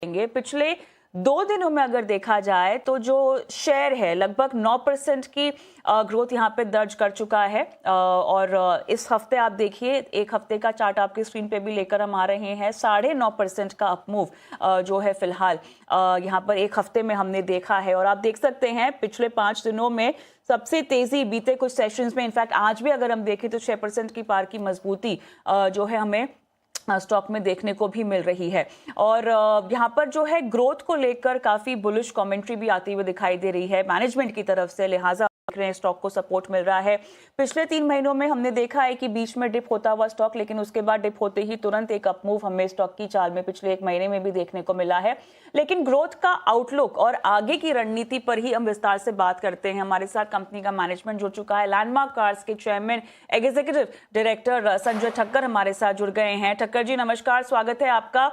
पिछले 2 दिनों में अगर देखा जाए तो जो शेयर है लगभग 9% की ग्रोथ यहाँ पे दर्ज कर चुका है। और इस हफ्ते आप देखिए, एक हफ्ते का चार्ट आपकी स्क्रीन पे भी लेकर हम आ रहे हैं। 9.5% का अपमूव जो है फिलहाल यहाँ पर एक हफ्ते में हमने देखा है। और आप देख सकते हैं पिछले 5 दिनों में सबसे तेजी बीते कुछ सेशंस में, इनफैक्ट आज भी अगर हम देखें तो 6% की पार की मजबूती जो है हमें स्टॉक में देखने को भी मिल रही है। और यहाँ पर जो है ग्रोथ को लेकर काफी बुलिश कमेंट्री भी आती हुई दिखाई दे रही है मैनेजमेंट की तरफ से, लिहाजा देख रहे हैं स्टॉक को सपोर्ट मिल रहा है। पिछले 3 महीनों में हमने देखा है कि बीच में डिप होता हुआ स्टॉक, लेकिन उसके बाद डिप होते ही तुरंत एक अपमूव हमें स्टॉक की चाल में पिछले 1 महीने में भी देखने को मिला है। लेकिन ग्रोथ का आउटलुक और आगे की रणनीति पर ही हम विस्तार से बात करते हैं। हमारे साथ कंपनी का मैनेजमेंट जुड़ चुका है। लैंडमार्क कार्स के chairman executive director Sanjay Thakkar हमारे साथ जुड़ गए हैं। ठक्कर जी नमस्कार, स्वागत है आपका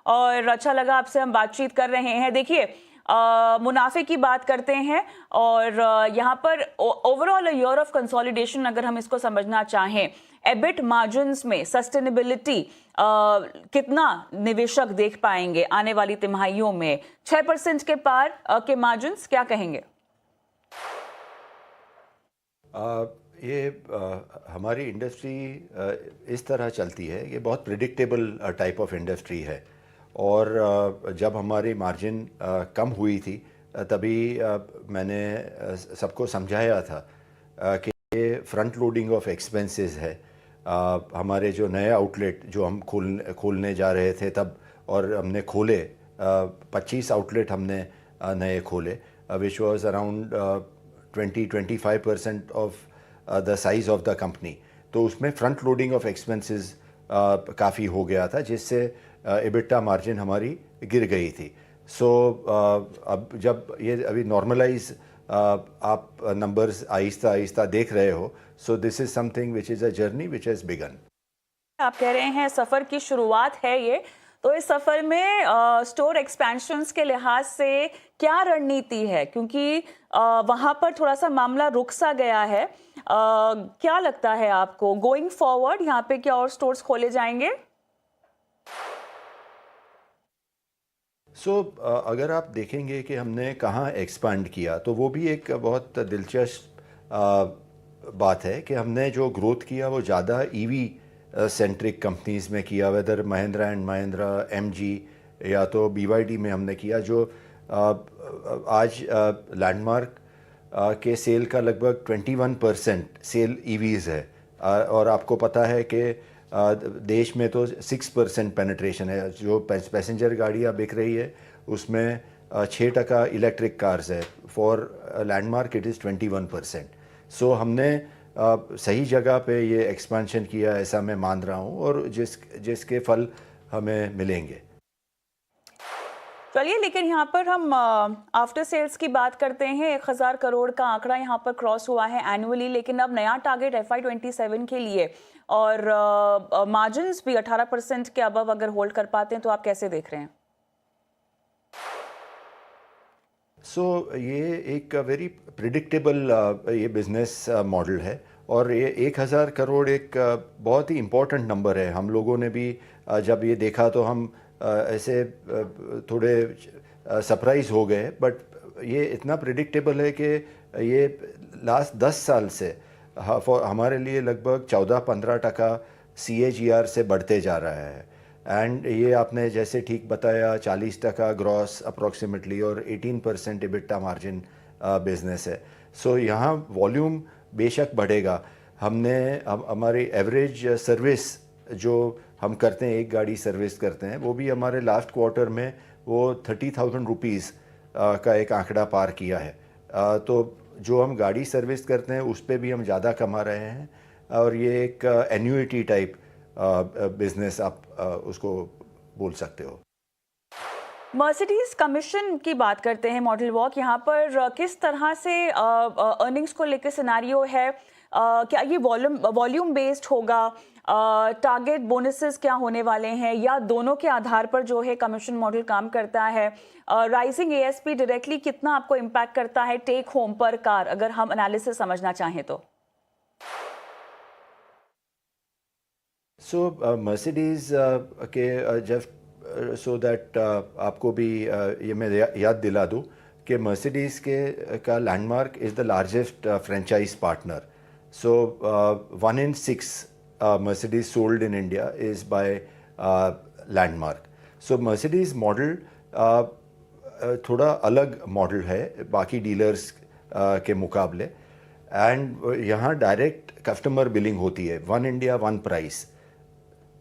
और अच्छा लगा आपसे हम बातचीत कर रहे हैं। देखिए, मुनाफे की बात करते हैं और यहाँ पर ओवरऑल ईयर ऑफ कंसोलिडेशन अगर हम इसको समझना चाहें, एबिट मार्जिन्स में सस्टेनेबिलिटी कितना निवेशक देख पाएंगे आने वाली तिमाहियों में? 6% के पार के मार्जिन्स, क्या कहेंगे? हमारी इंडस्ट्री इस तरह चलती है, ये बहुत प्रिडिक्टेबल टाइप ऑफ इंडस्ट्री है। और जब हमारी मार्जिन कम हुई थी तभी मैंने सबको समझाया था कि ये फ्रंट लोडिंग ऑफ एक्सपेंसेस है। हमारे जो नए आउटलेट जो हम खोलने जा रहे थे तब, और हमने खोले 25 आउटलेट हमने नए खोले, which was around 20-25% of the size of the company. तो उसमें फ्रंट लोडिंग ऑफ एक्सपेंसेस काफ़ी हो गया था, जिससे एबिटा मार्जिन हमारी गिर गई थी। सो अब जब ये अभी नॉर्मलाइज आप नंबर्स आहिस्ता आहिस्ता देख रहे हो, so this is something which is a journey which has begun. आप कह रहे हैं सफ़र की शुरुआत है ये, तो इस सफ़र में स्टोर एक्सपेंशंस के लिहाज से क्या रणनीति है? क्योंकि वहाँ पर थोड़ा सा मामला रुक सा गया है। क्या लगता है आपको गोइंग फॉरवर्ड यहाँ पे क्या और स्टोर्स खोले जाएंगे? अगर आप देखेंगे कि हमने कहाँ एक्सपांड किया, तो वो भी एक बहुत दिलचस्प बात है कि हमने जो ग्रोथ किया वो ज़्यादा ईवी सेंट्रिक कंपनीज़ में किया, whether Mahindra and Mahindra, MG या तो बीवाईडी में हमने किया, जो आज लैंडमार्क के सेल का लगभग 21% सेल ईवीज़ है। और आपको पता है कि देश में तो 6% पेनिट्रेशन है। जो पैसेंजर गाड़ियाँ बिक रही है उसमें 6% इलेक्ट्रिक कार्स है। For landmark it is 21%। सो हमने सही जगह पे ये एक्सपेंशन किया, ऐसा मैं मान रहा हूँ, और जिसके फल हमें मिलेंगे। चलिए, लेकिन यहाँ पर हम आफ्टर सेल्स की बात करते हैं। 1000 करोड़ का आंकड़ा यहाँ पर क्रॉस हुआ है एनुअली, लेकिन अब नया टारगेट FY27 के लिए, और मार्जिन्स भी 18% के अबव अगर होल्ड कर पाते हैं तो आप कैसे देख रहे हैं? ये एक वेरी प्रिडिक्टेबल ये बिज़नेस मॉडल है, और ये 1000 करोड़ एक बहुत ही इम्पोर्टेंट नंबर है। हम लोगों ने भी जब ये देखा तो हम ऐसे थोड़े सरप्राइज़ हो गए, बट ये इतना प्रिडिक्टेबल है कि ये लास्ट 10 साल से हमारे लिए लगभग 14-15% CAGR से बढ़ते जा रहा है। एंड ये आपने जैसे ठीक बताया, 40% ग्रॉस अप्रॉक्सीमेटली और 18% एबिटा मार्जिन बिजनेस है। सो यहाँ वॉल्यूम बेशक बढ़ेगा। हमने हमारी एवरेज सर्विस जो हम करते हैं, एक गाड़ी सर्विस करते हैं, वो भी हमारे लास्ट क्वार्टर में वो 30,000 रुपीज़ का एक आंकड़ा पार किया है। तो जो हम गाड़ी सर्विस करते हैं उस पर भी हम ज़्यादा कमा रहे हैं, और ये एक एन्युइटी टाइप बिजनेस आप उसको बोल सकते हो। मर्सिडीज कमीशन की बात करते हैं, मॉडल वॉक, यहाँ पर किस तरह से अर्निंग्स को लेकर सिनारियो है? क्या ये वॉल्यूम बेस्ड होगा? टारगेट बोनसेस क्या होने वाले हैं, या दोनों के आधार पर जो है कमीशन मॉडल काम करता है? राइजिंग ASP डायरेक्टली कितना आपको इम्पैक्ट करता है टेक होम पर कार, अगर हम एनालिसिस समझना चाहें तो? मर्सिडीज़ के जब सो दैट आपको भी ये मैं याद दिला दूँ कि मर्सिडीज़ के का landmark is the largest franchise partner. So 1 in 6 Mercedes sold in India is by landmark. So Mercedes model थोड़ा अलग मॉडल है बाकी डीलर्स के मुकाबले, एंड यहाँ डायरेक्ट कस्टमर बिलिंग होती है, 1 India 1 प्राइस.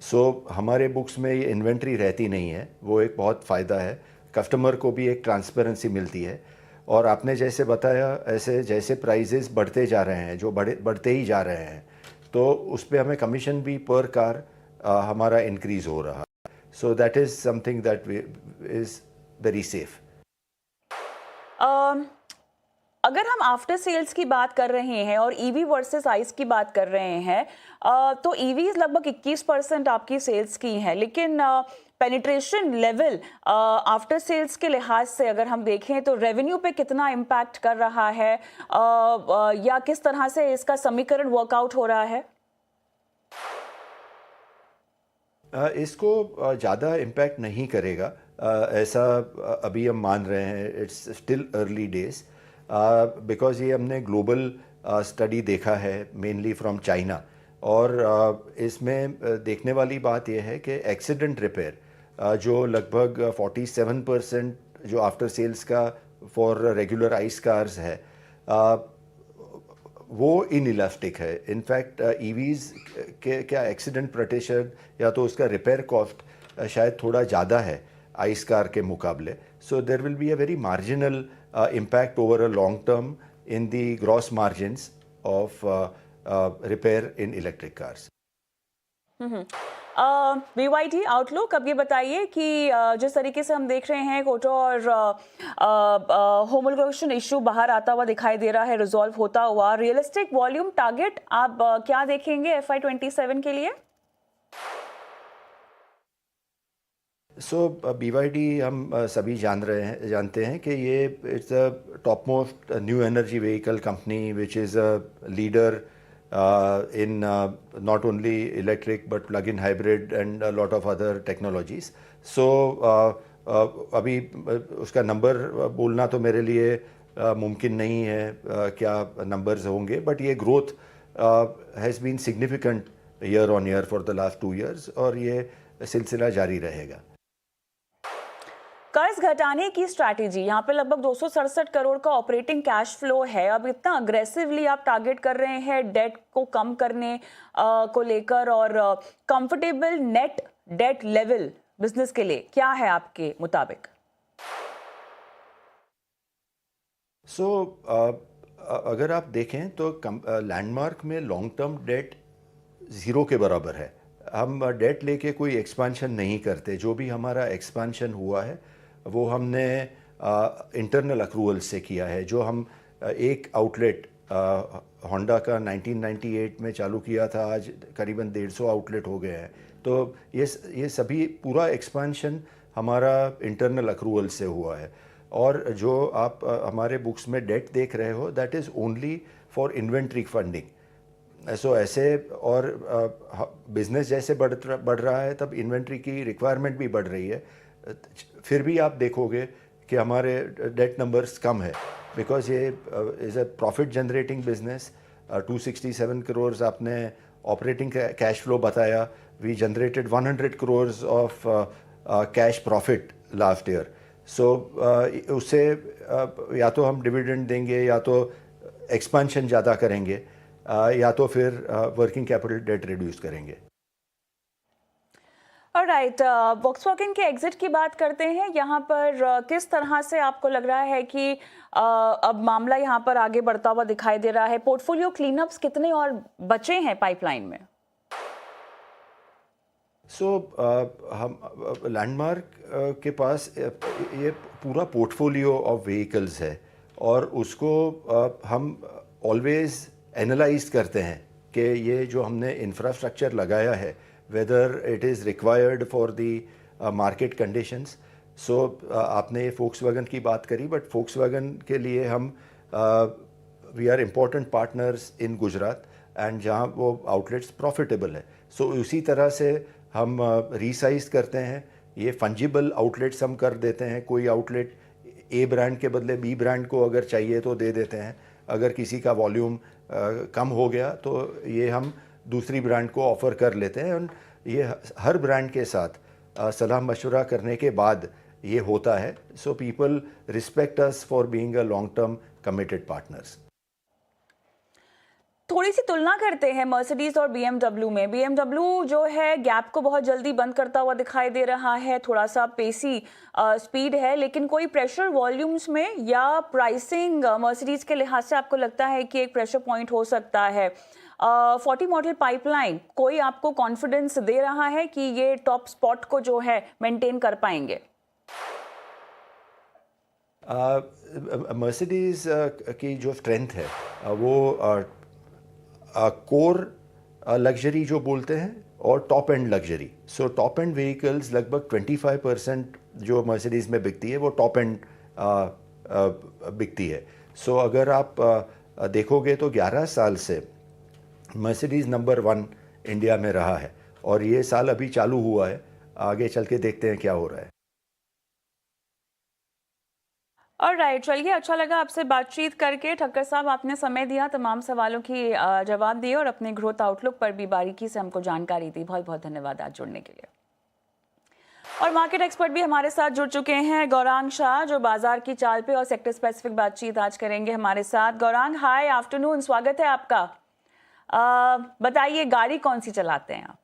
सो हमारे बुक्स में ये इन्वेंट्री रहती नहीं है, वो एक बहुत फ़ायदा है. कस्टमर को भी एक ट्रांसपेरेंसी मिलती है. और आपने जैसे बताया, ऐसे जैसे प्राइजेस बढ़ते जा रहे हैं, जो बढ़ते ही जा रहे हैं, तो उस पर हमें कमीशन भी पर कार हमारा इंक्रीज़ हो रहा है. So that is something that is very safe. अगर हम आफ्टर सेल्स की बात कर रहे हैं और ईवी वर्सेस आइस की बात कर रहे हैं, तो ईवीज लगभग 21% आपकी सेल्स की हैं, लेकिन पेनिट्रेशन लेवल आफ्टर सेल्स के लिहाज से अगर हम देखें तो रेवेन्यू पे कितना इम्पैक्ट कर रहा है, या किस तरह से इसका समीकरण वर्कआउट हो रहा है? इसको ज़्यादा इम्पैक्ट नहीं करेगा, ऐसा अभी हम मान रहे हैं. It's still early days, because ये हमने ग्लोबल स्टडी देखा है मेनली फ्रॉम चाइना. और इसमें देखने वाली बात यह है कि एक्सीडेंट रिपेयर जो लगभग 47% जो आफ्टर सेल्स का फॉर रेगुलर आइस कार्स है, वो इनइलास्टिक है. इनफैक्ट ईवीज़ के क्या एक्सीडेंट प्रोटेक्शन या तो उसका रिपेयर कॉस्ट शायद थोड़ा ज़्यादा है आइस कार के मुकाबले. So there will be a very marginal impact over a long term in the gross margins of repair in electric cars. BYD outlook, अब ये बताइए कि जिस तरीके से हम देख रहे हैं ऑटो और होमोलोगेशन इशू बाहर आता हुआ दिखाई दे रहा है, रिजॉल्व होता हुआ, रियलिस्टिक वॉल्यूम टारगेट आप क्या देखेंगे FY27 के लिए? सो BYD हम सभी जानते हैं कि ये it's a top most new energy vehicle company which is a leader in not only electric but plug-in hybrid and a lot of other technologies. So अभी उसका नंबर बोलना तो मेरे लिए मुमकिन नहीं है, क्या नंबर्स होंगे, बट ये growth has been significant year on year for the last 2 years, और ये सिलसिला जारी रहेगा. कर्ज घटाने की स्ट्रैटेजी, यहाँ पे लगभग 267 करोड़ का ऑपरेटिंग कैश फ्लो है. अब इतना अग्रेसिवली आप टारगेट कर रहे हैं डेट को कम करने को लेकर, और comfortable net date level business के लिए क्या है आपके मुताबिक? अगर आप देखें तो लैंडमार्क में लॉन्ग टर्म डेट 0 के बराबर है. हम डेट लेके कोई एक्सपांशन नहीं करते. जो भी हमारा एक्सपांशन हुआ है वो हमने इंटरनल अक्रूवल से किया है. जो हम एक आउटलेट होंडा का 1998 में चालू किया था, आज करीबन 150 आउटलेट हो गए हैं. तो ये सभी पूरा एक्सपांशन हमारा इंटरनल अक्रूवल से हुआ है. और जो आप हमारे बुक्स में डेट देख रहे हो, that is only for inventory funding. So ऐसे, और बिज़नेस जैसे बढ़ रहा है तब इन्वेंट्री की रिक्वायरमेंट भी बढ़ रही है. फिर भी आप देखोगे कि हमारे डेट नंबर्स कम है, बिकॉज ये is a profit generating business. 267 crore आपने ऑपरेटिंग कैश फ्लो बताया. We generated 100 crore of cash profit last year. So उससे या तो हम डिविडेंड देंगे, या तो एक्सपांशन ज़्यादा करेंगे, या तो फिर वर्किंग कैपिटल डेट रिड्यूस करेंगे. ऑलराइट, वॉक्सवैगन के एग्जिट की बात करते हैं. यहाँ पर किस तरह से आपको लग रहा है कि अब मामला यहाँ पर आगे बढ़ता हुआ दिखाई दे रहा है? पोर्टफोलियो क्लीनअप्स कितने और बचे हैं पाइपलाइन में? हम लैंडमार्क के पास ये पूरा पोर्टफोलियो ऑफ व्हीकल्स है, और उसको हम ऑलवेज एनालाइज करते हैं कि ये जो हमने इंफ्रास्ट्रक्चर लगाया है, whether it is required for the market conditions. आपने ये फोक्सवैगन की बात करी, बट फोक्सवैगन के लिए हम we are important partners in Gujarat, and जहाँ वो आउटलेट्स प्रॉफिटेबल है. उसी तरह से हम रीसाइज करते हैं ये फंजिबल आउटलेट्स हम कर देते हैं। कोई आउटलेट ए ब्रांड के बदले बी ब्रांड को अगर चाहिए तो दे देते हैं। अगर किसी का वॉल्यूम कम हो गया तो ये हम दूसरी ब्रांड को ऑफ़र कर लेते हैं। और ये हर ब्रांड के साथ सलाह मशवरा करने के बाद ये होता है। So people respect us for being a long term committed partners. थोड़ी सी तुलना करते हैं मर्सिडीज और BMW में। BMW जो है गैप को बहुत जल्दी बंद करता हुआ दिखाई दे रहा है, थोड़ा सा पेसी स्पीड है, लेकिन कोई प्रेशर वॉल्यूम्स में या प्राइसिंग मर्सिडीज के लिहाज से आपको लगता है कि एक प्रेशर पॉइंट हो सकता है? 40 मॉडल पाइपलाइन कोई आपको कॉन्फिडेंस दे रहा है कि ये टॉप स्पॉट को जो है मेंटेन कर पाएंगे? मर्सिडीज की जो स्ट्रेंथ है वो कोर लग्जरी जो बोलते हैं और top and luxury. So top and vehicles लगभग 25% जो मर्सिडीज में बिकती है वो टॉप एंड बिकती है। सो अगर आप देखोगे तो 11 साल से मर्सिडीज नंबर 1 इंडिया में रहा है और ये साल अभी चालू हुआ है। आगे चल के देखते हैं क्या हो रहा है। ऑलराइट, चलिए, अच्छा लगा आपसे बातचीत करके। ठक्कर साहब, आपने समय दिया, तमाम सवालों की जवाब दिए और अपने ग्रोथ आउटलुक पर भी बारीकी से हमको जानकारी दी। बहुत बहुत धन्यवाद आज जुड़ने के लिए। और मार्केट एक्सपर्ट भी हमारे साथ जुड़ चुके हैं, गौरांग शाह, जो बाजार की चाल पे और सेक्टर स्पेसिफिक बातचीत आज करेंगे हमारे साथ। गौरांग, हाय आफ्टरनून, स्वागत है आपका। बताइए, गाड़ी कौन सी चलाते हैं आप?